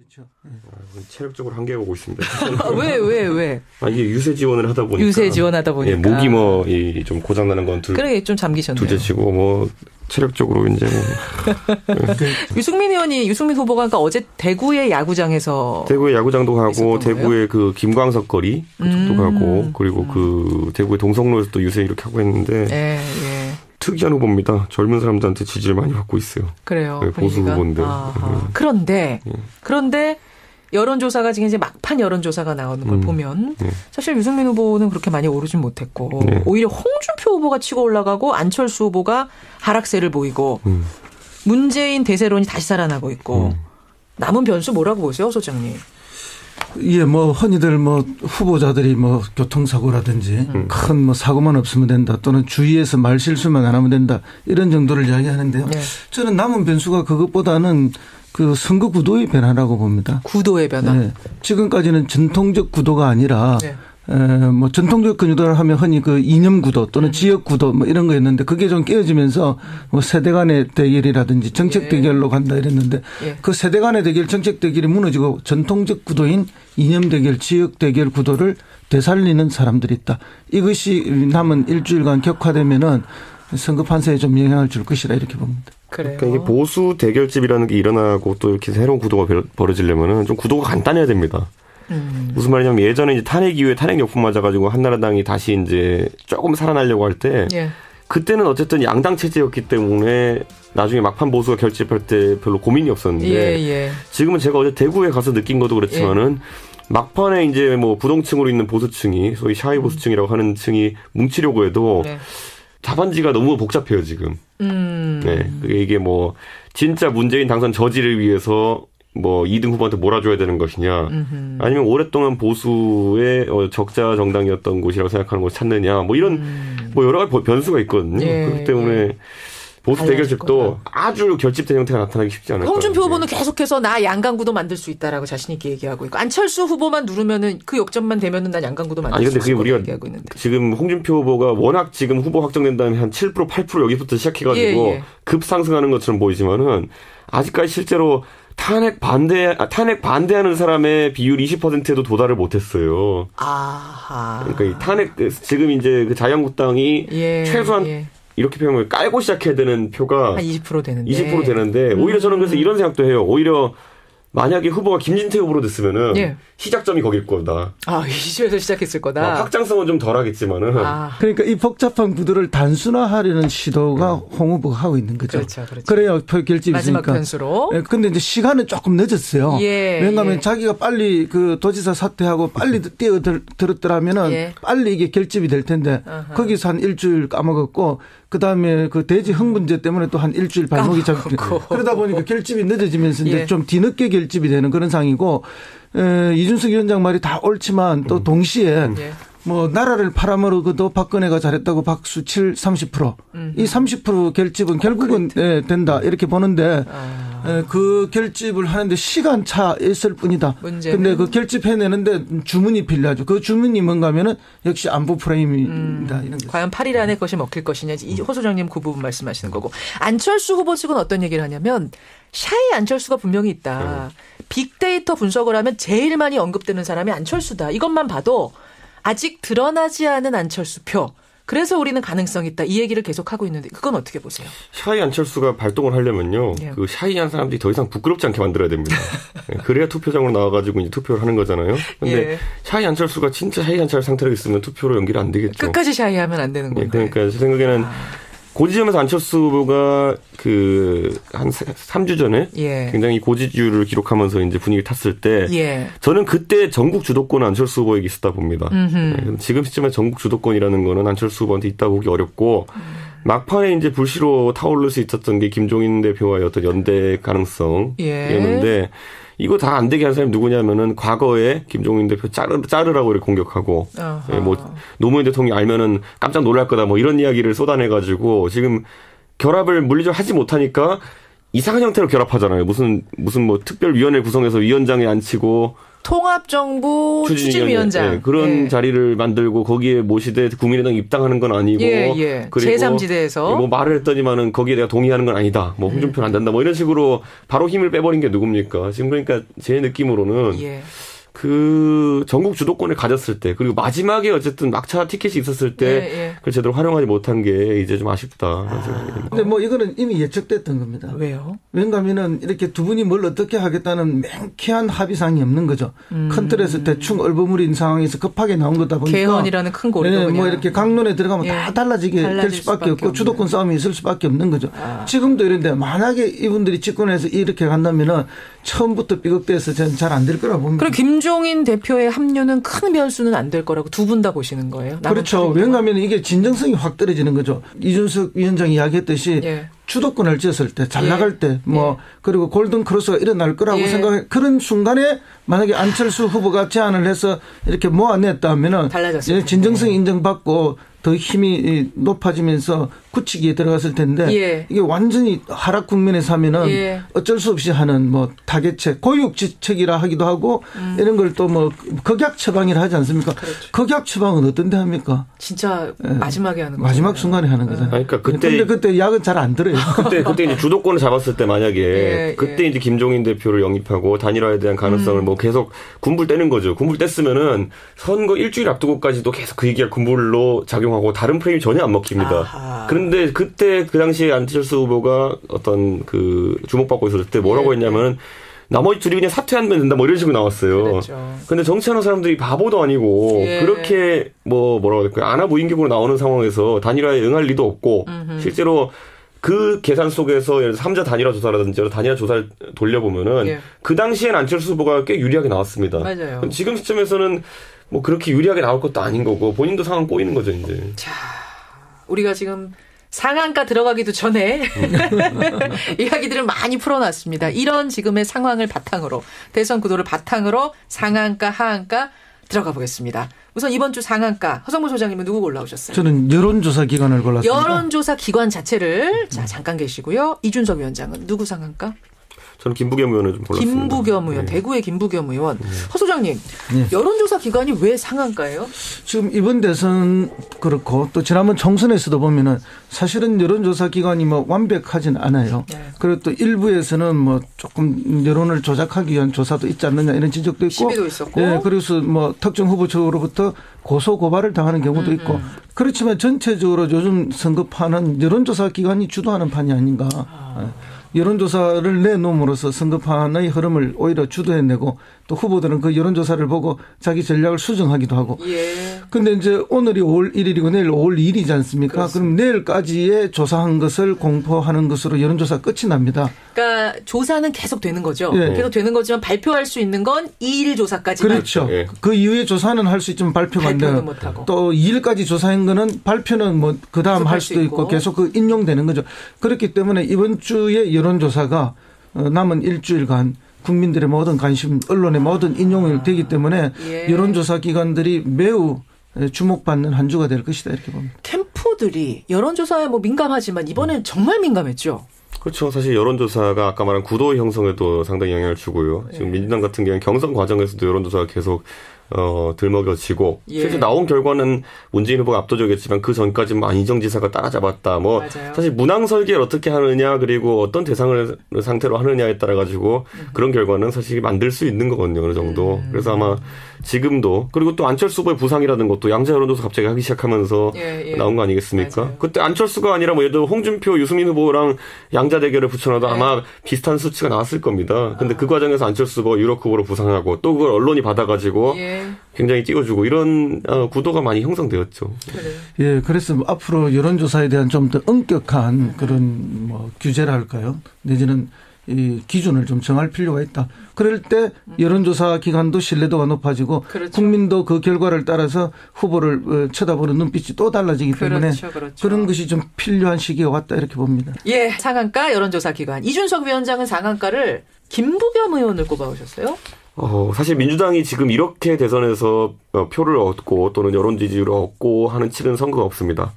그렇죠. 체력적으로 한계가 오고 있습니다. 왜? 이게 유세 지원을 하다 보니까. 유세 지원하다 보니까. 목이 좀 고장나는 건 그러게 좀 잠기셨네요. 둘째치고 체력적으로 이제 유승민 후보가 그러니까 어제 대구의 야구장에서. 대구의 야구장도 가고, 대구의 그 김광석 거리 그쪽도 가고, 그리고 그 대구의 동성로에서 또 유세 이렇게 하고 했는데. 예. 특이한 후보입니다. 젊은 사람들한테 지지를 많이 받고 있어요. 그래요. 보수 후보인데. 그런데 여론조사가 지금 이제 막판 여론조사가 나오는 걸 보면 사실 유승민 후보는 그렇게 많이 오르진 못했고 오히려 홍준표 후보가 치고 올라가고 안철수 후보가 하락세를 보이고 문재인 대세론이 다시 살아나고 있고 남은 변수 뭐라고 보세요, 소장님? 예, 흔히들 후보자들이 교통사고라든지 큰 사고만 없으면 된다, 또는 주위에서 말 실수만 안 하면 된다, 이런 정도를 이야기하는데요. 네. 저는 남은 변수가 그것보다는 그 선거 구도의 변화라고 봅니다. 구도의 변화? 네. 지금까지는 전통적 구도가 아니라 전통적 구도를 하면 흔히 그 이념 구도 또는 지역 구도 이런 거였는데, 그게 좀 깨어지면서 세대 간의 대결이라든지 정책 대결로 간다 이랬는데, 그 세대 간의 대결, 정책 대결이 무너지고 전통적 구도인 이념 대결, 지역 대결 구도를 되살리는 사람들이 있다. 이것이 남은 일주일간 격화되면은 선거 판세에 좀 영향을 줄 것이라 이렇게 봅니다. 그러니까 이게 보수 대결집이라는 게 일어나고 또 이렇게 새로운 구도가 벌어지려면은 좀 구도가 간단해야 됩니다. 무슨 말이냐면, 예전에 이제 탄핵 이후에 탄핵 역풍 맞아가지고 한나라당이 다시 이제 조금 살아나려고 할 때, 그때는 어쨌든 양당 체제였기 때문에 나중에 막판 보수가 결집할 때 별로 고민이 없었는데, 지금은 제가 어제 대구에 가서 느낀 것도 그렇지만은, 막판에 이제 부동층으로 있는 보수층이, 소위 샤이 보수층이라고 하는 층이 뭉치려고 해도 답안지가 너무 복잡해요, 지금. 네. 이게 진짜 문재인 당선 저지를 위해서 2등 후보한테 몰아줘야 되는 것이냐, 아니면 오랫동안 보수의 적자 정당이었던 곳이라고 생각하는 곳을 찾느냐, 이런 여러 가지 변수가 있거든요. 그렇기 때문에 보수 대결집도 아주 결집된 형태가 나타나기 쉽지 않을 거예요. 홍준표 후보는 계속해서 나 양강구도 만들 수 있다라고 자신 있게 얘기하고 있고, 안철수 후보만 누르면은 그 역전만 되면은 난 양강구도 만들 수 있을 거라고 얘기하고 있는데, 지금 홍준표 후보가 워낙 지금 후보 확정된 다음에 한 7%, 8% 여기부터 시작해가지고 급상승하는 것처럼 보이지만은, 아직까지 실제로 탄핵 반대하는 사람의 비율 20%에도 도달을 못했어요. 그러니까 이 탄핵, 지금 이제 그 자유한국당이 최소한 이렇게 표현을 깔고 시작해야 되는 표가 한 20% 되는데. 20% 되는데, 오히려 저는 그래서 이런 생각도 해요. 오히려 만약에 후보가 김진태 후보로 됐으면은 시작점이 거길 거다. 이 시절에서 시작했을 거다. 확장성은 좀 덜하겠지만은. 그러니까 이 복잡한 구도를 단순화하려는 시도가 홍 후보가 하고 있는 거죠. 그렇죠. 그래야 표 결집이 있으니까. 마지막 변수로. 근데 이제 시간은 조금 늦었어요. 왜냐하면 자기가 빨리 그 도지사 사퇴하고 빨리 뛰어들었더라면은 빨리 이게 결집이 될 텐데, 거기서 한 일주일 까먹었고, 그 다음에 그 대지 흥 문제 때문에 또 한 일주일 발목이 잡히고, 그러다 보니까 결집이 늦어지면서 이제 좀 뒤늦게 결집이 되는 그런 상황이고, 이준석 위원장 말이 다 옳지만 또 동시에 나라를 팔아먹어도 박근혜가 잘했다고 박수 30%. 이 30% 결집은 결국은 된다 이렇게 보는데, 그 결집을 하는데 시간 차 있을 뿐이다. 근데 그 결집해내는데 주문이 필요하죠. 그 주문이 뭔가 하면은 역시 안보 프레임이다. 이런 거. 과연 8일 안에 것이 먹힐 것이냐. 호 소장님 그 부분 말씀하시는 거고. 안철수 후보 측은 어떤 얘기를 하냐면, 샤이 안철수가 분명히 있다. 빅데이터 분석을 하면 제일 많이 언급되는 사람이 안철수다. 이것만 봐도 아직 드러나지 않은 안철수 표. 그래서 우리는 가능성이 있다. 이 얘기를 계속하고 있는데, 그건 어떻게 보세요? 샤이 안철수가 발동을 하려면요, 그 샤이한 사람들이 더 이상 부끄럽지 않게 만들어야 됩니다. 그래야 투표장으로 나와가지고 이제 투표를 하는 거잖아요. 근데 샤이 안철수가 진짜 샤이 안철수 상태로 있으면 투표로 연결이 안 되겠죠. 끝까지 샤이하면 안 되는 건가요? 그러니까 제 생각에는 고지점에서 안철수 후보가 한 3주 전에 굉장히 고지율을 기록하면서 이제 분위기 탔을 때, 저는 그때 전국 주도권은 안철수 후보에게 있었다 봅니다. 지금 시점에 전국 주도권이라는 거는 안철수 후보한테 있다고 보기 어렵고, 막판에 이제 불씨로 타오를 수 있었던 게 김종인 대표와의 어떤 연대 가능성이었는데, 이거 다 안 되게 한 사람이 누구냐면은, 과거에 김종인 대표 자르라고 이렇게 공격하고, 노무현 대통령이 알면은 깜짝 놀랄 거다, 이런 이야기를 쏟아내가지고, 지금 결합을 물리적으로 하지 못하니까, 이상한 형태로 결합하잖아요. 무슨 뭐 특별위원회 구성해서 위원장에 앉히고 통합정부 추진위원장 네, 그런 자리를 만들고 거기에 모시되 국민의당 입당하는 건 아니고 그리고 제3지대에서 뭐 말을 했더니만은 거기에 내가 동의하는 건 아니다. 뭐 홍준표는 안 된다. 뭐 이런 식으로 바로 힘을 빼버린 게 누굽니까? 지금 그러니까 제 느낌으로는 그 전국 주도권을 가졌을 때 그리고 마지막에 어쨌든 막차 티켓이 있었을 때 그걸 제대로 활용하지 못한 게 이제 좀 아쉽다. 근데 뭐 이거는 이미 예측됐던 겁니다. 왜요? 왜냐하면은 이렇게 두 분이 뭘 어떻게 하겠다는 맹쾌한 합의사항이 없는 거죠. 큰 틀에서 대충 얼버무린 상황에서 급하게 나온 거다 보니까 개헌이라는 큰 고리도 뭐 이렇게 강론에 들어가면 다 달라지게 될 수밖에 없고 주도권 싸움이 있을 수밖에 없는 거죠. 지금도 이런데 만약에 이분들이 집권해서 이렇게 간다면은 처음부터 삐걱대서 저는 잘 안 될 거라고 봅니다. 그럼 김종인 대표의 합류는 큰 변수는 안 될 거라고 두 분 다 보시는 거예요? 그렇죠. 왜냐하면 이게 진정성이 확 떨어지는 거죠. 이준석 위원장이 이야기했듯이 주도권을 쥐었을 때, 잘 나갈 때, 뭐 그리고 골든 크로스가 일어날 거라고 생각해 그런 순간에 만약에 안철수 후보가 제안을 해서 이렇게 모아냈다면은 진정성이 인정받고 더 힘이 높아지면서 굳히기에 들어갔을 텐데 이게 완전히 하락 국면에서 하면은 어쩔 수 없이 하는 뭐 타겟책, 고육지책이라 하기도 하고 이런 걸 또 뭐 극약 처방이라 하지 않습니까? 그렇죠. 극약 처방은 어떤 데 합니까? 진짜 마지막에 하는 거죠. 마지막 순간에 하는 거잖아요. 그러니까 그때 약은 잘 안 들어요. 그때 이제 주도권을 잡았을 때 만약에 그때 이제 김종인 대표를 영입하고 단일화에 대한 가능성을 뭐 계속 군불 떼는 거죠. 군불 뗐으면은 선거 일주일 앞두고까지도 계속 그 얘기가 군불로 작용하고 다른 프레임이 전혀 안 먹힙니다. 그런데 그때 그 당시에 안철수 후보가 어떤 그 주목받고 있었을 때 뭐라고 했냐면 나머지 둘이 그냥 사퇴하면 된다 뭐 이런 식으로 나왔어요. 그랬죠. 근데 정치하는 사람들이 바보도 아니고 그렇게 뭐라고 해야 될까요? 안하무인격으로 나오는 상황에서 단일화에 응할 리도 없고 실제로 그 계산 속에서 예를 들어 3자 단일화 조사라든지 단일화 조사를 돌려보면은 그 당시엔 안철수 후보가 꽤 유리하게 나왔습니다. 맞아요. 지금 시점에서는 뭐 그렇게 유리하게 나올 것도 아닌 거고 본인도 상황 꼬이는 거죠 이제. 자, 우리가 지금 상한가 들어가기도 전에 이야기들을 많이 풀어놨습니다. 이런 지금의 상황을 바탕으로 대선 구도를 바탕으로 상한가 하한가 들어가 보겠습니다. 우선 이번 주 상한가 허성무 소장님은 누구 골라오셨어요? 저는 여론조사 기관을 골랐습니다. 여론조사 기관 자체를 자 잠깐 계시고요. 이준석 위원장은 누구 상한가? 저는 김부겸 의원을 좀 골랐습니다. 김부겸 의원, 대구의 김부겸 의원. 허 소장님, 여론조사 기관이 왜 상한가예요? 지금 이번 대선 그렇고 또 지난번 총선에서도 보면은 사실은 여론조사 기관이 뭐 완벽하진 않아요. 그리고 또 일부에서는 뭐 조금 여론을 조작하기 위한 조사도 있지 않느냐 이런 지적도 있고. 시비도 있었고. 그래서 뭐 특정 후보 측으로부터 고소 고발을 당하는 경우도 있고. 그렇지만 전체적으로 요즘 선거판은 여론조사 기관이 주도하는 판이 아닌가. 여론조사를 내놓음으로써 선거판의 흐름을 오히려 주도해내고 또 후보들은 그 여론조사를 보고 자기 전략을 수정하기도 하고. 그런데 이제 오늘이 5월 1일이고 내일 5월 2일이지 않습니까? 그렇습니다. 그럼 내일까지에 조사한 것을 공포하는 것으로 여론조사 끝이 납니다. 그러니까 조사는 계속 되는 거죠. 계속 되는 거지만 발표할 수 있는 건 2일 조사까지만. 그렇죠. 그 이후에 조사는 할 수 있지만 발표가 안 돼요. 또 2일까지 조사한 거는 발표는 뭐 그다음 할 수도 있고 계속 그 인용되는 거죠. 그렇기 때문에 이번 주에 여론조사가 남은 일주일간 국민들의 모든 관심, 언론의 모든 인용이 되기 때문에 여론조사 기관들이 매우 주목받는 한 주가 될 것이다 이렇게 봅니다. 캠프들이 여론조사에 뭐 민감하지만 이번엔 정말 민감했죠. 그렇죠. 사실 여론조사가 아까 말한 구도 형성에도 상당히 영향을 주고요. 지금 민주당 같은 경우는 경선 과정에서도 여론조사가 계속 들먹여지고 실제 나온 결과는 문재인 후보가 압도적이었지만 그 전까지 뭐 안희정 지사가 따라잡았다. 뭐 맞아요. 사실 문항 설계를 어떻게 하느냐 그리고 어떤 대상을 상태로 하느냐에 따라 가지고 그런 결과는 사실 만들 수 있는 거거든요. 어느 정도. 그래서 아마 지금도 그리고 또 안철수 후보의 부상이라는 것도 양자 여론조사 갑자기 하기 시작하면서 나온 거 아니겠습니까? 맞아요. 그때 안철수가 아니라 뭐 예를 들어 홍준표, 유승민 후보랑 양자 대결을 붙여놔도 아마 비슷한 수치가 나왔을 겁니다. 근데 그 과정에서 안철수 후보가 유력 후보로 부상하고 또 그걸 언론이 받아가지고 굉장히 띄워주고 이런 구도가 많이 형성되었죠. 예, 그래서 앞으로 여론조사에 대한 좀 더 엄격한 그런 뭐 규제라 할까요? 내지는 이 기준을 좀 정할 필요가 있다. 그럴 때 여론조사 기관도 신뢰도가 높아지고 그렇죠. 국민도 그 결과를 따라서 후보를 쳐다보는 눈빛이 또 달라지기 때문에 그렇죠. 그런 것이 좀 필요한 시기가 왔다 이렇게 봅니다. 예, 상한가 여론조사 기관. 이준석 위원장은 상한가를 김부겸 의원을 꼽아오셨어요? 사실 민주당이 지금 이렇게 대선에서 표를 얻고 또는 여론 지지를 얻고 하는 치른 선거가 없습니다.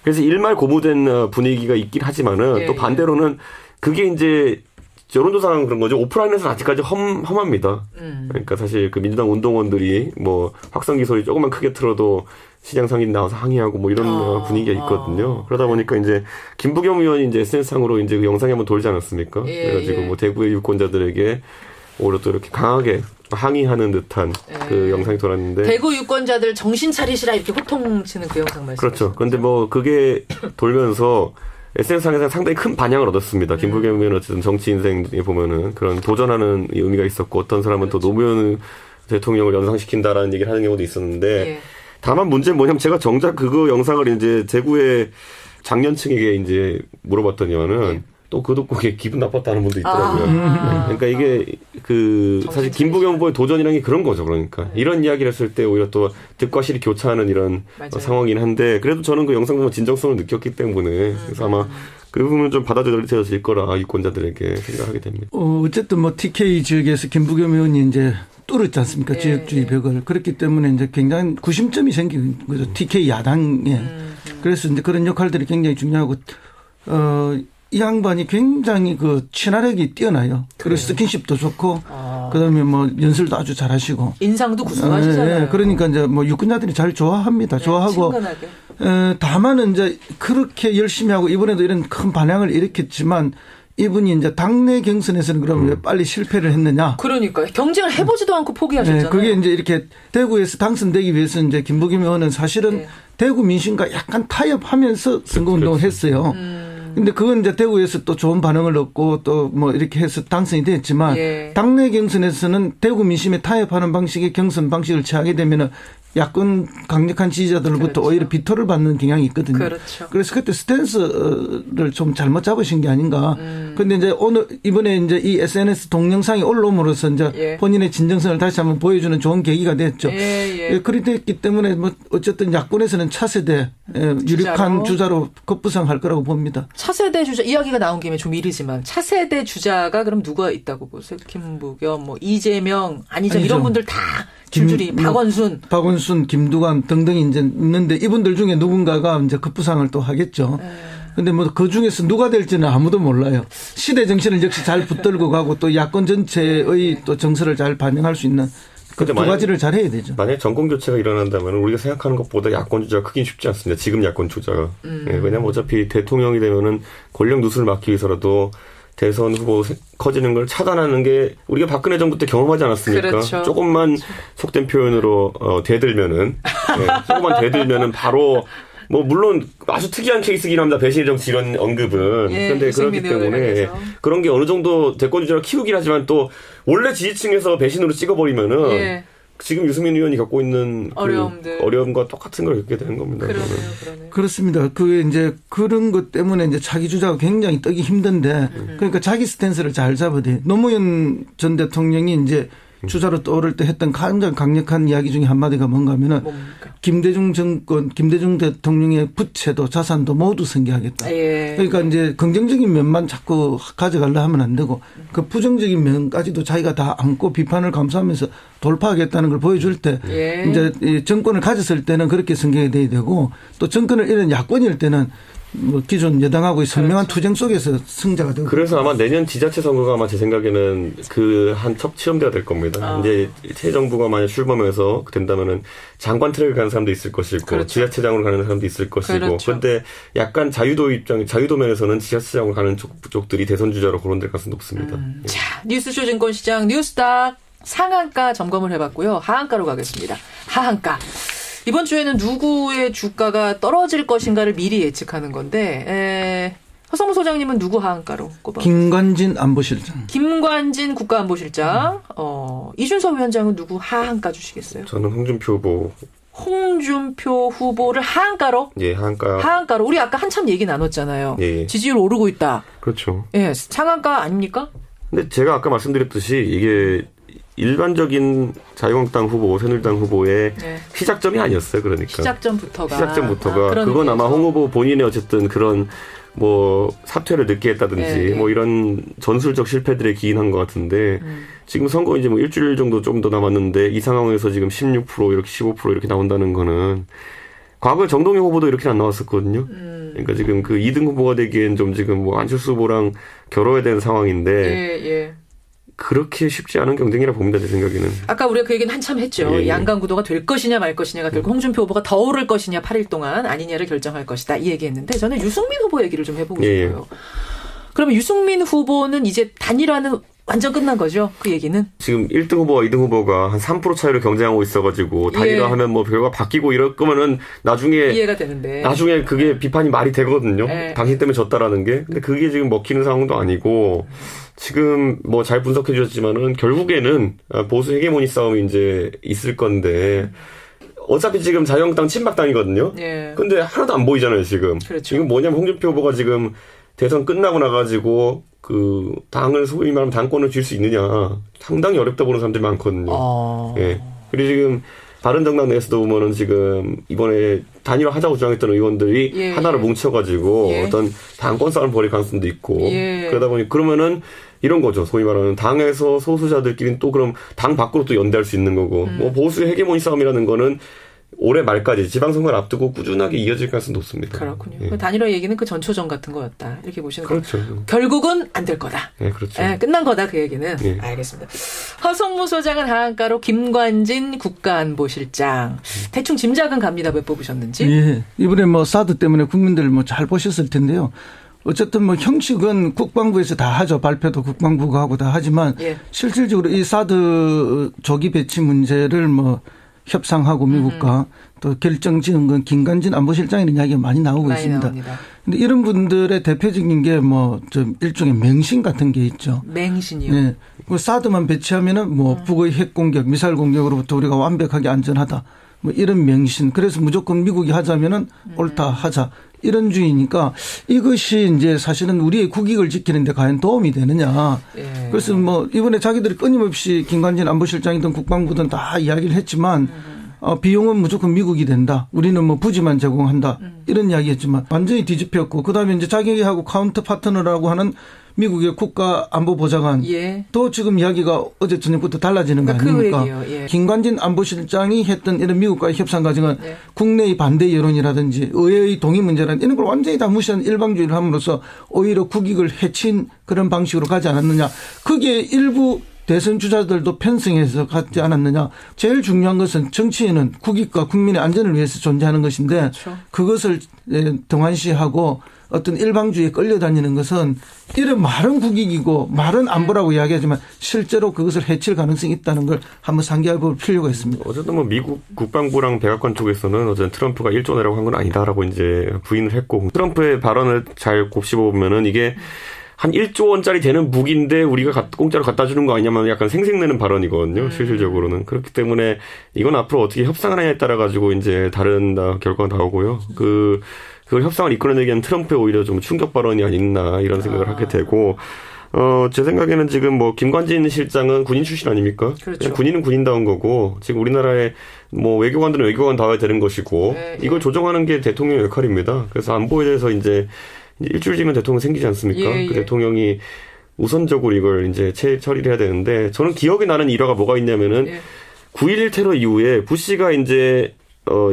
그래서 일말 고무된 분위기가 있긴 하지만은 또 반대로는 그게 이제 여론조사는 그런 거죠. 오프라인에서는 아직까지 험합니다. 그러니까 사실 그 민주당 운동원들이 뭐 확성기 소리 조금만 크게 틀어도 시장 상인 나와서 항의하고 뭐 이런 분위기가 있거든요. 그러다 보니까 이제 김부겸 의원이 이제 SNS상으로 이제 그 영상이 한번 돌지 않았습니까? 그래가지고 뭐 대구의 유권자들에게 오히려 또 이렇게 강하게 항의하는 듯한 그 영상이 돌았는데. 대구 유권자들 정신 차리시라 이렇게 호통치는 그 영상 말씀. 그렇죠. 그런데 뭐 그게 돌면서 SNS상에서 상당히 큰 반향을 얻었습니다. 김부겸 의원은 어쨌든 정치 인생에 보면은 그런 도전하는 의미가 있었고 어떤 사람은 그렇죠. 또 노무현 대통령을 연상시킨다라는 얘기를 하는 경우도 있었는데 다만 문제는 뭐냐면 제가 정작 그거 영상을 이제 대구의 장년층에게 이제 물어봤더니만은 또 그거 듣고 기분 나빴다는 분도 있더라고요. 그러니까 이게 그 사실 김부겸 후보의 도전이라는 게 그런 거죠. 그러니까 이런 이야기를 했을 때 오히려 또 득과 실이 교차하는 이런 상황이긴 한데 그래도 저는 그 영상 보면 진정성을 느꼈기 때문에 그래서 아마 그 부분은 좀 받아들여질 거라 유권자들에게 생각하게 됩니다. 어쨌든 뭐 TK 지역에서 김부겸 의원이 이제 뚫었지 않습니까? 지역주의 벽을. 그렇기 때문에 이제 굉장히 구심점이 생긴 거죠. TK 야당에. 그래서 이제 그런 역할들이 굉장히 중요하고, 이 양반이 굉장히 그 친화력이 뛰어나요. 그리고 스킨십도 좋고, 그다음에 뭐 연설도 아주 잘하시고. 인상도 구수하시잖아요. 그러니까 이제 뭐 유권자들이 잘 좋아합니다. 좋아하고. 다만은 이제 그렇게 열심히 하고 이번에도 이런 큰 반향을 일으켰지만 이분이 이제 당내 경선에서는 그럼 왜 빨리 실패를 했느냐. 그러니까 경쟁을 해보지도 않고 포기하셨잖아요. 네, 그게 이제 이렇게 대구에서 당선되기 위해서 이제 김부겸 의원은 사실은 대구 민심과 약간 타협하면서 선거운동을 했어요. 근데 그건 이제 대구에서 또 좋은 반응을 얻고 또 뭐 이렇게 해서 당선이 됐지만 당내 경선에서는 대구 민심에 타협하는 방식의 경선 방식을 취하게 되면은 야권 강력한 지지자들로부터 오히려 비토를 받는 경향이 있거든요. 그래서 그때 스탠스를 좀 잘못 잡으신 게 아닌가. 그런데 이제 오늘 이번에 이제 이 SNS 동영상이 올라옴으로써 이제 본인의 진정성을 다시 한번 보여주는 좋은 계기가 됐죠. 그렇게 됐기 때문에 뭐 어쨌든 야권에서는 차세대 유력한 주자로 급부상할 거라고 봅니다. 차세대 주자 이야기가 나온 김에 좀 이르지만 차세대 주자가 그럼 누가 있다고 보세요? 김부겸, 뭐 이재명, 안희정 이런 분들 다. 줄줄이 박원순, 김두관 등등이 이제 있는데 이분들 중에 누군가가 이제 급부상을 또 하겠죠. 근데 뭐 그 중에서 누가 될지는 아무도 몰라요. 시대 정신을 역시 잘 붙들고 가고 또 야권 전체의 또 정서를 잘 반영할 수 있는 그 두 가지를 잘 해야 되죠. 만약에 정권 교체가 일어난다면 우리가 생각하는 것보다 야권 주자가 크긴 쉽지 않습니다. 지금 야권 주자가. 왜냐하면 어차피 대통령이 되면은 권력 누수를 막기 위해서라도 대선 후보 커지는 걸 차단하는 게 우리가 박근혜 정부 때 경험하지 않았습니까? 그렇죠. 조금만 속된 표현으로 대들면은 조금만 대들면은 바로 뭐 물론 아주 특이한 케이스긴 합니다. 배신의 정치 이런 언급은. 그런데 그렇기 때문에 그런 게 어느 정도 대권 주자를 키우긴 하지만 또 원래 지지층에서 배신으로 찍어버리면은 지금 유승민 의원이 갖고 있는 어려움과 똑같은 걸 겪게 되는 겁니다. 그러네요. 그렇습니다. 그게 이제 그런 것 때문에 이제 자기 주자가 굉장히 뜨기 힘든데 그러니까 자기 스탠스를 잘 잡아야 돼요. 노무현 전 대통령이 이제 주자로 떠오를 때 했던 가장 강력한 이야기 중에 한마디가 뭔가 하면은 김대중 대통령의 부채도 자산도 모두 승계하겠다. 그러니까 이제 긍정적인 면만 자꾸 가져가려 하면 안 되고 그 부정적인 면까지도 자기가 다 안고 비판을 감수하면서 돌파하겠다는 걸 보여줄 때 이제 정권을 가졌을 때는 그렇게 승계해야 되고 또 정권을 잃은 야권일 때는 뭐 기존 여당하고의 선명한 투쟁 속에서 승자가 되고. 그래서 아마 내년 지자체 선거가 아마 제 생각에는 그 한 첫 시험대가 될 겁니다. 이제 새 정부가 만약 출범해서 된다면은 장관 트랙을 가는 사람도 있을 것이고 지자체장으로 가는 사람도 있을 것이고. 그런데 약간 자유도 면에서는 지자체장으로 가는 쪽들이 대선 주자로 거론될 가능성이 높습니다. 자, 뉴스쇼 증권시장 뉴스닥 상한가 점검을 해봤고요. 하한가로 가겠습니다. 하한가. 이번 주에는 누구의 주가가 떨어질 것인가를 미리 예측하는 건데 허성무 소장님은 누구 하한가로 꼽아? 김관진 안보실장. 김관진 국가안보실장. 이준석 위원장은 누구 하한가 주시겠어요? 저는 홍준표 후보. 홍준표 후보를 하한가로? 예, 하한가. 하한가로. 우리 아까 한참 얘기 나눴잖아요. 예. 지지율 오르고 있다. 그렇죠. 예, 상한가 아닙니까? 근데 제가 아까 말씀드렸듯이 이게 일반적인 자유한국당 후보, 새누리당 후보의 시작점이 아니었어요. 그러니까 시작점부터가 그건 아마 홍 후보 본인의 어쨌든 그런 뭐 사퇴를 늦게 했다든지 뭐 이런 전술적 실패들에 기인한 것 같은데 지금 선거 이제 뭐 일주일 정도 좀 더 남았는데 이 상황에서 지금 16% 이렇게 15% 이렇게 나온다는 거는 과거 정동영 후보도 이렇게 안 나왔었거든요. 그러니까 지금 그 2등 후보가 되기엔 좀 지금 뭐 안철수 후보랑 겨뤄야 되는 상황인데. 예. 그렇게 쉽지 않은 경쟁이라 봅니다, 제 생각에는. 아까 우리가 그 얘기는 한참 했죠. 예. 양강 구도가 될 것이냐 말 것이냐가 결국 홍준표 후보가 더 오를 것이냐 8일 동안 아니냐를 결정할 것이다. 이 얘기했는데 저는 유승민 후보 얘기를 좀 해보고 싶어요. 그러면 유승민 후보는 이제 단일화는 완전 끝난 거죠? 그 얘기는? 지금 1등 후보와 2등 후보가 한 3% 차이로 경쟁하고 있어가지고 단일화하면 뭐 결과 바뀌고 이럴 거면은 나중에 이해가 되는데 나중에 그게 비판이 말이 되거든요. 당신 때문에 졌다라는 게. 근데 그게 지금 먹히는 상황도 아니고 지금 뭐 잘 분석해 주셨지만은 결국에는 보수 헤게모니 싸움이 이제 있을 건데 어차피 지금 자유한국당 친박당이거든요. 근데 하나도 안 보이잖아요, 지금. 그렇죠. 지금 뭐냐면 홍준표 후보가 지금 대선 끝나고 나가지고 그 당을 소위 말하면 당권을 줄 수 있느냐 상당히 어렵다 보는 사람들이 많거든요. 예. 그리고 지금 다른 정당 내에서도 보면은 지금 이번에 단일화 하자고 주장했던 의원들이 하나를 뭉쳐가지고 어떤 당권 싸움을 벌일 가능성도 있고 그러다 보니 그러면은 이런 거죠. 소위 말하는 당에서 소수자들끼리는 또 그럼 당 밖으로 또 연대할 수 있는 거고 뭐 보수 헤게모니 싸움이라는 거는 올해 말까지 지방선거를 앞두고 꾸준하게 이어질 가능성이 높습니다. 그렇군요. 그 단일화 얘기는 그 전초전 같은 거였다. 이렇게 보시는 거죠. 그렇죠. 결국은 안 될 거다. 네, 그렇죠. 끝난 거다 그 얘기는. 알겠습니다. 허성무 소장은 하한가로 김관진 국가안보실장. 대충 짐작은 갑니다. 왜 뽑으셨는지. 예. 이번에 뭐 사드 때문에 국민들 뭐 잘 보셨을 텐데요. 어쨌든 뭐 형식은 국방부에서 다 하죠. 발표도 국방부가 하고 다 하지만 실질적으로 이 사드 조기 배치 문제를 뭐 협상하고 미국과 또 결정 지은 건 김관진 안보실장이라는 이야기가 많이 나오고 있습니다. 그런데 이런 분들의 대표적인 게 뭐 좀 일종의 맹신 같은 게 있죠. 맹신이요? 네. 사드만 배치하면은 뭐 북의 핵 공격, 미사일 공격으로부터 우리가 완벽하게 안전하다. 뭐 이런 맹신. 그래서 무조건 미국이 하자면은 옳다 하자. 이런 주의니까 이것이 이제 사실은 우리의 국익을 지키는 데 과연 도움이 되느냐. 그래서 뭐 이번에 자기들이 끊임없이 김관진 안보실장이든 국방부든 다 이야기를 했지만 비용은 무조건 미국이 된다. 우리는 뭐 부지만 제공한다. 이런 이야기했지만 완전히 뒤집혔고 그다음에 이제 자기하고 카운터 파트너라고 하는 미국의 국가안보보좌관 또 지금 이야기가 어제 저녁부터 달라지는 거 아닙니까? 김관진 안보실장이 했던 이런 미국과의 협상 과정은 국내의 반대 여론이라든지 의회의 동의 문제라든지 이런 걸 완전히 다 무시한 일방주의를 함으로써 오히려 국익을 해친 그런 방식으로 가지 않았느냐. 그게 일부 대선 주자들도 편승해서 갖지 않았느냐. 제일 중요한 것은 정치인은 국익과 국민의 안전을 위해서 존재하는 것인데 그것을 등한시하고 어떤 일방주의에 끌려다니는 것은 이런 말은 국익이고 말은 안보라고 이야기하지만 실제로 그것을 해칠 가능성이 있다는 걸 한번 상기해 볼 필요가 있습니다. 어쨌든 뭐 미국 국방부랑 백악관 쪽에서는 어쨌든 트럼프가 1조 내라고 한 건 아니다라고 이제 부인을 했고 트럼프의 발언을 잘 곱씹어 보면은 이게 한 1조 원짜리 되는 무기인데 우리가 공짜로 갖다 주는 거 아니냐면 약간 생색내는 발언이거든요. 실질적으로는. 그렇기 때문에 이건 앞으로 어떻게 협상을 하냐에 따라 가지고 이제 다른 결과가 나오고요. 그걸 협상을 이끌어내기 위한 트럼프의 오히려 좀 충격 발언이 아니었나 이런 생각을 하게 되고 제 생각에는 지금 뭐 김관진 실장은 군인 출신 아닙니까? 그렇죠. 군인은 군인다운 거고 지금 우리나라의 뭐 외교관들은 외교관다워야 되는 것이고 이걸 조정하는 게 대통령의 역할입니다. 그래서 안보에 대해서 이제 일주일 뒤면 대통령 생기지 않습니까? 그 대통령이 우선적으로 이걸 이제 처리를 해야 되는데 저는 기억에 나는 일화가 뭐가 있냐면은 9.11 테러 이후에 부시가 이제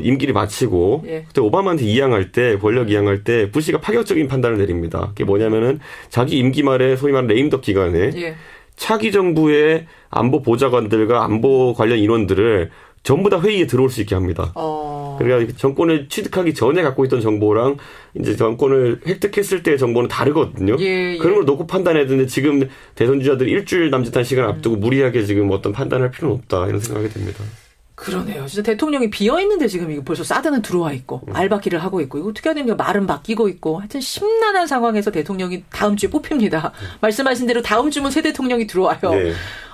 임기를 마치고 그때 오바마한테 권력 이양할 때 부시가 파격적인 판단을 내립니다. 그게 뭐냐면은 자기 임기 말에 소위 말하는 레임덕 기간에 차기 정부의 안보 보좌관들과 안보 관련 인원들을 전부 다 회의에 들어올 수 있게 합니다. 그러니까 정권을 취득하기 전에 갖고 있던 정보랑 이제 정권을 획득했을 때의 정보는 다르거든요. 그런 걸 놓고 판단해야 되는데 지금 대선 주자들이 일주일 남짓한 시간 앞두고 무리하게 지금 어떤 판단할 필요는 없다 이런 생각이 듭니다. 그러네요. 진짜 대통령이 비어있는데 지금 이거 벌써 사드는 들어와 있고 알바끼를 하고 있고 이거 어떻게 해야 됩니까? 말은 바뀌고 있고 하여튼 심란한 상황에서 대통령이 다음 주에 뽑힙니다. 말씀하신 대로 다음 주면 새 대통령이 들어와요.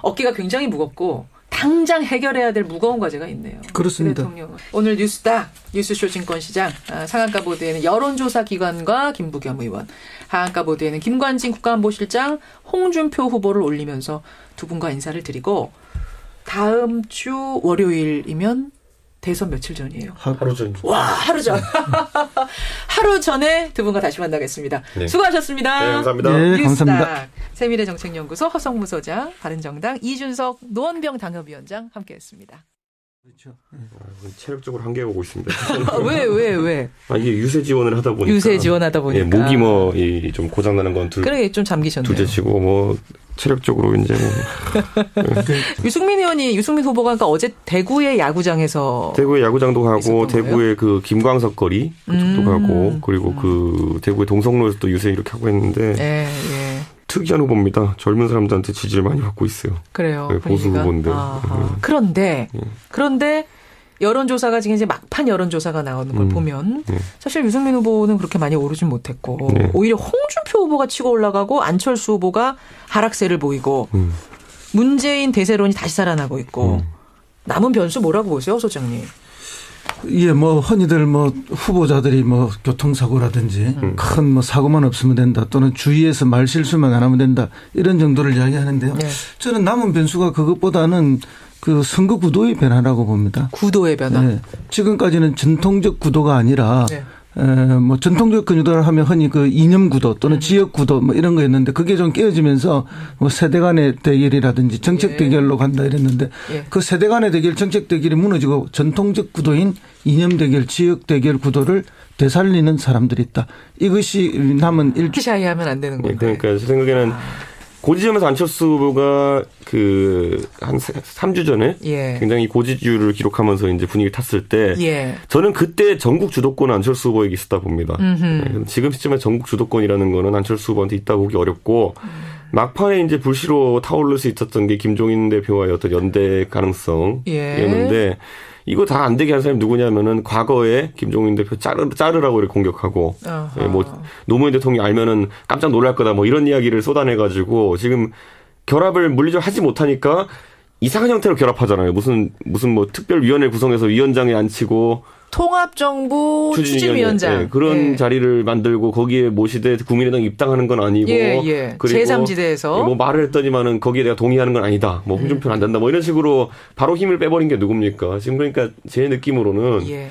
어깨가 굉장히 무겁고 당장 해결해야 될 무거운 과제가 있네요. 그렇습니다. 대통령은. 오늘 뉴스다 뉴스쇼 증권시장 상한가 보도에는 여론조사 기관과 김부겸 의원, 하한가 보도에는 김관진 국가안보실장, 홍준표 후보를 올리면서 두 분과 인사를 드리고 다음 주 월요일이면 대선 며칠 전이에요? 하루 전. 와, 하루 전. 하루 전에 두 분과 다시 만나겠습니다. 수고하셨습니다. 네, 감사합니다. 네, 감사합니다. 세미래정책연구소 허성무 소장, 바른정당 이준석 노원병 당협위원장 함께했습니다. 그렇죠. 체력적으로 한계가 오고 있습니다. 왜? 이게 유세 지원을 하다 보니까. 유세 지원하다 보니까. 목이 좀 고장 나는 건 그러게 좀 잠기셨네요. 둘째치고 체력적으로 이제. 유승민 후보가 그러니까 어제 대구의 야구장에서. 대구의 야구장도 가고 대구의 그 김광석 거리 그쪽도 가고 그리고 그 대구의 동성로에서 또 유세 이렇게 하고 했는데. 예. 특이한 후보입니다. 젊은 사람들한테 지지를 많이 받고 있어요. 그래요. 보수 후보인데. 그런데 여론조사가 지금 이제 막판 여론조사가 나오는 걸 보면 사실 유승민 후보는 그렇게 많이 오르진 못했고 오히려 홍준표 후보가 치고 올라가고 안철수 후보가 하락세를 보이고 문재인 대세론이 다시 살아나고 있고 남은 변수 뭐라고 보세요, 소장님? 예, 흔히들 후보자들이 교통사고라든지 큰 사고만 없으면 된다 또는 주위에서 말 실수만 안 하면 된다 이런 정도를 이야기하는데요. 네. 저는 남은 변수가 그것보다는 그 선거 구도의 변화라고 봅니다. 구도의 변화? 네. 지금까지는 전통적 구도가 아니라 전통적 구도를 하면 흔히 그 이념 구도 또는 지역 구도 이런 거였는데 그게 좀 깨어지면서 세대 간의 대결이라든지 정책 대결로 간다 이랬는데 그 세대 간의 대결, 정책 대결이 무너지고 전통적 구도인 이념 대결, 지역 대결 구도를 되살리는 사람들이 있다. 이것이 남은 샤이하면 안 되는 건가요? 그러니까 제 생각에는 고지점에서 안철수 후보가 한 3주 전에 굉장히 고지율을 기록하면서 이제 분위기 탔을 때 저는 그때 전국 주도권은 안철수 후보에게 있었다 봅니다. 지금 시점에 전국 주도권이라는 거는 안철수 후보한테 있다고 보기 어렵고 막판에 이제 불씨로 타오를 수 있었던 게 김종인 대표와의 어떤 연대 가능성이었는데 이거 다 안 되게 한 사람이 누구냐면은 과거에 김종인 대표 자르라고 이렇게 공격하고 노무현 대통령이 알면은 깜짝 놀랄 거다 이런 이야기를 쏟아내가지고 지금 결합을 물리적으로 하지 못하니까 이상한 형태로 결합하잖아요. 무슨 특별위원회 구성해서 위원장에 앉히고 통합정부 추진위원장 그런 자리를 만들고 거기에 모시되 국민의당 입당하는 건 아니고 그리고 제3지대에서 말을 했더니만은 거기에 내가 동의하는 건 아니다. 홍준표는 안 된다. 이런 식으로 바로 힘을 빼버린 게 누굽니까? 지금 그러니까 제 느낌으로는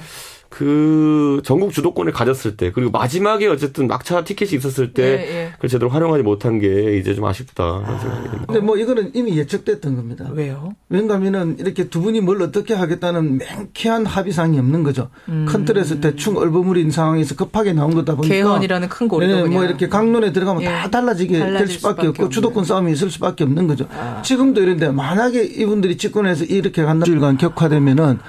그 전국 주도권을 가졌을 때 그리고 마지막에 어쨌든 막차 티켓이 있었을 때 그걸 제대로 활용하지 못한 게 이제 좀 아쉽다 그런 생각이 듭니다. 근데 이거는 이미 예측됐던 겁니다. 왜요? 왜냐하면은 이렇게 두 분이 뭘 어떻게 하겠다는 맹쾌한 합의상이 없는 거죠. 큰 틀에서 대충 얼버무린 상황에서 급하게 나온 거다 보니까 개헌이라는 큰 고리도 이렇게 강론에 들어가면 다 달라지게 될 수밖에 없고 주도권 싸움이 있을 수밖에 없는 거죠. 지금도 이런데 만약에 이분들이 집권해서 이렇게 간다 주일간 격화되면은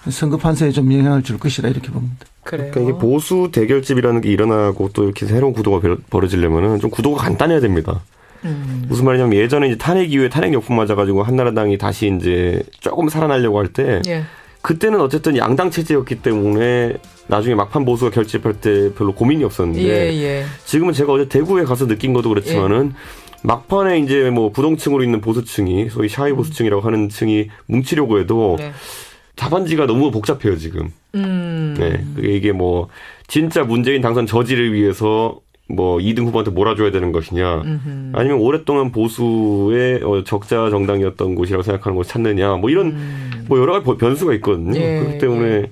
선거 판세에 좀 영향을 줄 것이라 이렇게 봅니다. 그러니까 이게 보수 대결집이라는 게 일어나고 또 이렇게 새로운 구도가 벌어지려면은 좀 구도가 간단해야 됩니다. 무슨 말이냐면 예전에 이제 탄핵 이후에 탄핵 역풍 맞아가지고 한나라당이 다시 이제 조금 살아나려고 할 때 그때는 어쨌든 양당 체제였기 때문에 나중에 막판 보수가 결집할 때 별로 고민이 없었는데 지금은 제가 어제 대구에 가서 느낀 것도 그렇지만은 막판에 이제 부동층으로 있는 보수층이 소위 샤이 보수층이라고 하는 층이 뭉치려고 해도 답안지가 너무 복잡해요, 지금. 그게 이게 진짜 문재인 당선 저지를 위해서 2등 후보한테 몰아줘야 되는 것이냐. 아니면 오랫동안 보수의 적자 정당이었던 곳이라고 생각하는 곳을 찾느냐. 이런, 여러 가지 변수가 있거든요. 그렇기 때문에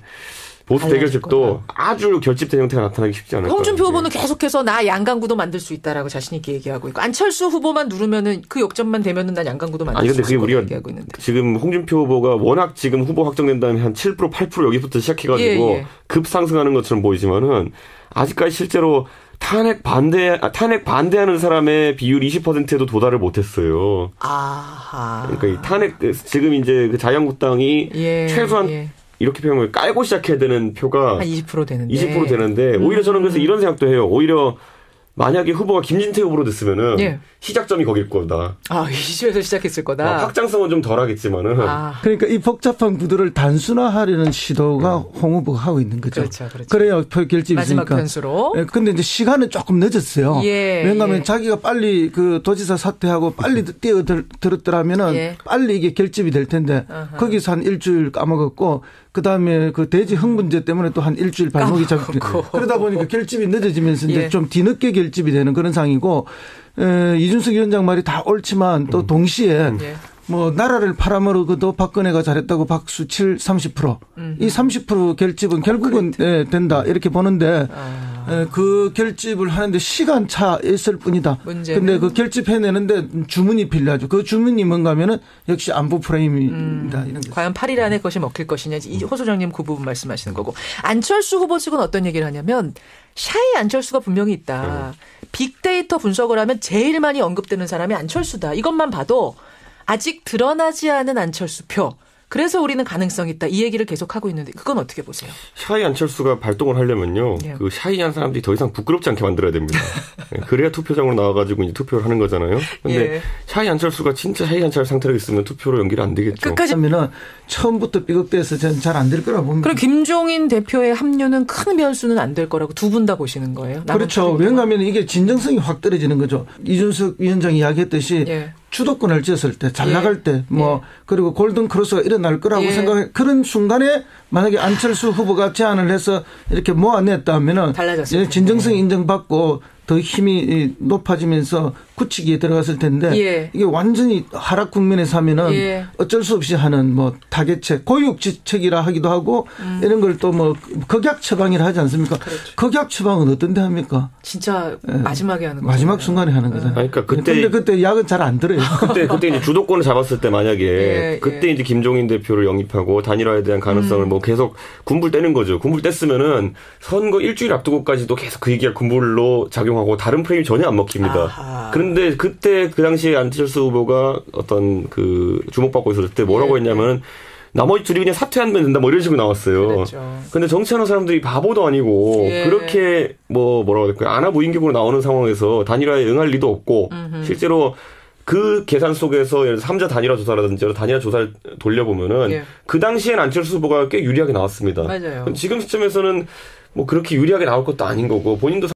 보수 대결집도 아주 결집된 형태가 나타나기 쉽지 않을 거예요. 홍준표 후보는 계속해서 나 양강구도 만들 수 있다라고 자신 있게 얘기하고 있고 안철수 후보만 누르면은 그 역전만 되면은 난 양강구도 만들 수 있을 거라고 얘기하고 있는데. 지금 홍준표 후보가 워낙 지금 후보 확정된 다음에 한 7%, 8% 여기부터 시작해가지고 급상승하는 것처럼 보이지만은 아직까지 실제로 탄핵 반대하는 사람의 비율 20%에도 도달을 못했어요. 그러니까 이 탄핵 지금 이제 그 자유한국당이 최소한 이렇게 표현을 깔고 시작해야 되는 표가 한 20% 되는데. 20% 되는데 오히려 저는 그래서 이런 생각도 해요. 오히려 만약에 후보가 김진태 후보로 됐으면은 시작점이 거길 거다. 이 시절에서 시작했을 거다. 확장성은 좀 덜하겠지만은. 그러니까 이 복잡한 구도를 단순화하려는 시도가 홍 후보가 하고 있는 거죠. 그렇죠. 그래야 표 결집이 마지막 있으니까. 변수로. 근데 이제 시간은 조금 늦었어요. 왜냐하면 자기가 빨리 그 도지사 사퇴하고 빨리 뛰어들었더라면은 빨리 이게 결집이 될 텐데 거기서 한 일주일 까먹었고. 그다음에 그 대지 흥 문제 때문에 또 한 일주일 발목이 잡히고 그러다 보니까 결집이 늦어지면서 이제 좀 뒤늦게 결집이 되는 그런 상황이고 이준석 위원장 말이 다 옳지만 또 동시에 나라를 팔아먹어도 박근혜가 잘했다고 박수 30%. 이 30% 결집은 결국은 된다 이렇게 보는데 그 결집을 하는데 시간차 있을 뿐이다. 근데 그 결집해내는데 주문이 필요하죠. 그 주문이 뭔가 하면은 역시 안보 프레임이다. 이런 거. 과연 8일 안에 그것이 먹힐 것이냐. 호 소장님 그 부분 말씀하시는 거고. 안철수 후보 측은 어떤 얘기를 하냐면 샤이 안철수가 분명히 있다. 빅데이터 분석을 하면 제일 많이 언급되는 사람이 안철수다. 이것만 봐도 아직 드러나지 않은 안철수 표. 그래서 우리는 가능성이 있다. 이 얘기를 계속하고 있는데 그건 어떻게 보세요? 샤이 안철수가 발동을 하려면요. 예. 그 샤이한 사람들이 더 이상 부끄럽지 않게 만들어야 됩니다. 그래야 투표장으로 나와가지고 이제 투표를 하는 거잖아요. 근데 예. 샤이 안철수가 진짜 샤이 안철수 상태로 있으면 투표로 연결이 안 되겠죠. 끝까지 하면은 처음부터 삐걱대서 저는 잘 안 될 거라고 봅니다. 그럼 김종인 대표의 합류는 큰 변수는 안 될 거라고 두 분 다 보시는 거예요? 그렇죠. 왜냐하면 이게 진정성이 확 떨어지는 거죠. 이준석 위원장이 이야기했듯이 예. 주도권을 쥐었을 때, 잘 나갈 때, 예. 그리고 골든 크로스가 일어날 거라고 생각해. 그런 순간에 만약에 안철수 후보가 제안을 해서 이렇게 모아냈다 하면은 진정성이 인정받고 더 힘이 높아지면서 굳히기에 들어갔을 텐데 이게 완전히 하락 국면에서 하면은 어쩔 수 없이 하는 타겟책, 고육지책이라 하기도 하고 이런 걸 또 극약 처방이라 하지 않습니까? 그렇죠. 극약 처방은 어떤 데 합니까? 진짜 마지막에 하는 거죠. 마지막 순간에 하는 거잖아요. 그러니까 그때 약은 잘 안 들어요. 그때 이제 주도권을 잡았을 때 만약에 그때 이제 김종인 대표를 영입하고 단일화에 대한 가능성을 계속 군불 떼는 거죠. 군불 뗐으면은 선거 일주일 앞두고까지도 계속 그 얘기가 군불로 작용하고 다른 프레임이 전혀 안 먹힙니다. 아하. 그런데 그때 그 당시에 안철수 후보가 어떤 그 주목받고 있었을 때 뭐라고 했냐면은 나머지 둘이 그냥 사퇴하면 된다 이런 식으로 나왔어요. 그랬죠. 근데 정치하는 사람들이 바보도 아니고 그렇게 뭐라고 해야 될까요? 안하부인격으로 나오는 상황에서 단일화에 응할 리도 없고 실제로 그 계산 속에서 예를 들어 3자 단일화 조사라든지 단일화 조사를 돌려보면은 그 당시엔 안철수 후보가 꽤 유리하게 나왔습니다. 맞아요. 지금 시점에서는 그렇게 유리하게 나올 것도 아닌 거고 본인도